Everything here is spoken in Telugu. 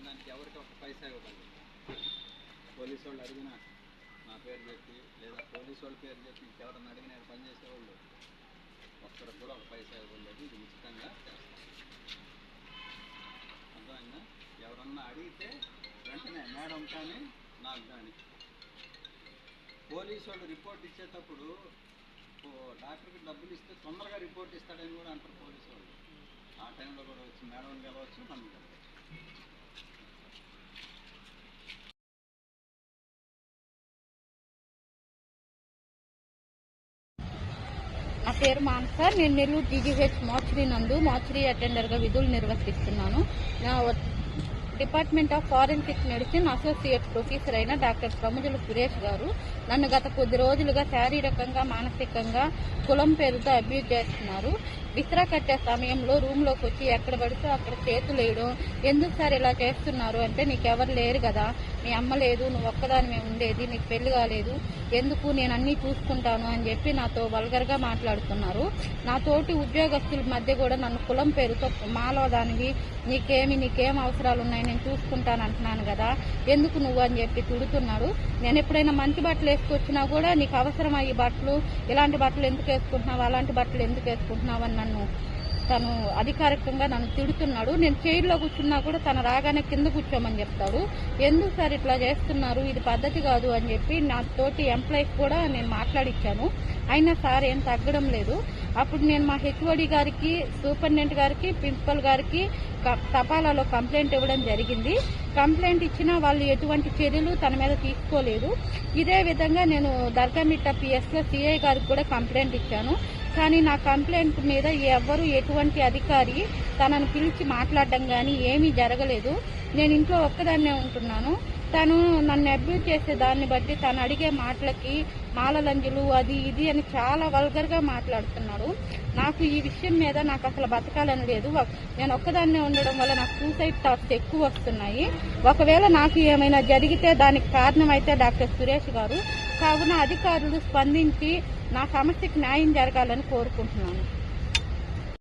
దానికి ఎవరికి ఒక పైసా ఇవ్వకండి. పోలీసు వాళ్ళు అడిగినా నా పేరు చెప్పి లేదా పోలీసు వాళ్ళ పేరు చెప్పి ఎవరన్నా అడిగిన పనిచేసేవాళ్ళు ఒక్కరికి కూడా ఒక పైసా ఇవ్వలేదు. ఇది ఉచితంగా చేస్తాం. అర్థమైందా? ఎవరన్నా అడిగితే వెంటనే మేడం కానీ నాకు కానీ పోలీసు వాళ్ళు రిపోర్ట్ ఇచ్చేటప్పుడు డాక్టర్కి డబ్బులు ఇస్తే తొందరగా రిపోర్ట్ ఇస్తాడని కూడా అంటారు పోలీసు వాళ్ళు. ఆ టైంలో కూడా వచ్చి మేడం గెలవచ్చు, నన్ను గెలవచ్చు. నా పేరు మానస. నేను నెల్లూరు జీజీహెచ్ మార్చురీ అటెండర్గా విధులు నిర్వర్తిస్తున్నాను. నా department of forensic medicine associate professor అయిన డాక్టర్ ప్రముజుల సురేష్ గారు నన్ను గత కొద్ది రోజులుగా శారీరకంగా మానసికంగా కులం పేరుతో అబ్యూజ్ చేస్తున్నారు. విసిరా కట్టే సమయంలో రూమ్లోకి వచ్చి ఎక్కడ పడితే అక్కడ చేతులు వేయడం. ఎందుకు సార్ ఇలా చేస్తున్నారు అంటే, నీకెవరు లేరు కదా, నీ అమ్మ లేదు, నువ్వు ఒక్కదానిమే ఉండేది, నీకు పెళ్లి కాలేదు, ఎందుకు నేను అన్నీ చూసుకుంటాను అని చెప్పి నాతో వల్గర్గా మాట్లాడుతున్నారు. నా తోటి ఉద్యోగస్తుల మధ్య కూడా నన్ను కులం పేరుతో మాలో దానివి, నీకేం అవసరాలు ఉన్నాయి, నేను చూసుకుంటాను అంటున్నాను కదా, ఎందుకు నువ్వు అని చెప్పి తిడుతున్నాడు. నేను ఎప్పుడైనా మంచి బట్టలు వేసుకొచ్చినా కూడా నీకు అవసరమా ఈ బట్టలు, ఇలాంటి బట్టలు ఎందుకు వేసుకుంటున్నావు, అలాంటి బట్టలు ఎందుకు వేసుకుంటున్నావు అని తను అధికారికంగా నన్ను తిడుతున్నాడు. నేను చైర్లో కూర్చున్నా కూడా తను రాగానే కింద కూర్చోమని చెప్తాడు. ఎందుకు సార్ ఇట్లా చేస్తున్నారు, ఇది పద్ధతి కాదు అని చెప్పి నా తోటి ఎంప్లాయీస్ కూడా నేను మాట్లాడిచ్చాను. అయినా సార్ ఏం తగ్గడం లేదు. అప్పుడు నేను మా హెచ్ఓడి గారికి, సూపరింటెండెంట్ గారికి, ప్రిన్సిపల్ గారికి తపాలాలో కంప్లైంట్ ఇవ్వడం జరిగింది. కంప్లైంట్ ఇచ్చినా వాళ్ళు ఎటువంటి చర్యలు తన మీద తీసుకోలేదు. ఇదే విధంగా నేను దర్గామిట్ట పిఎస్లో సిఐ గారికి కూడా కంప్లైంట్ ఇచ్చాను. కానీ నా కంప్లైంట్ మీద ఎటువంటి అధికారి తనను పిలిచి మాట్లాడడం కానీ ఏమీ జరగలేదు. నేను ఇంట్లో ఒక్కదాన్నే ఉంటున్నాను. తను నన్ను అబ్యూజ్ చేసే దాన్ని బట్టి తను అడిగే మాటలకి మాలలంజులు అది ఇది అని చాలా వల్గర్గా మాట్లాడుతున్నాడు. నాకు ఈ విషయం మీద నాకు అసలు బతకాలని లేదు. నేను ఒక్కదాన్నే ఉండడం వల్ల నాకు సూసైడ్ థాట్స్ ఎక్కువ వస్తున్నాయి. ఒకవేళ నాకు ఏమైనా జరిగితే దానికి కారణం అయితే డాక్టర్ సురేష్ గారు. కావున అధికారులు స్పందించి నా సమస్యకు న్యాయం జరగాలని కోరుకుంటున్నాను.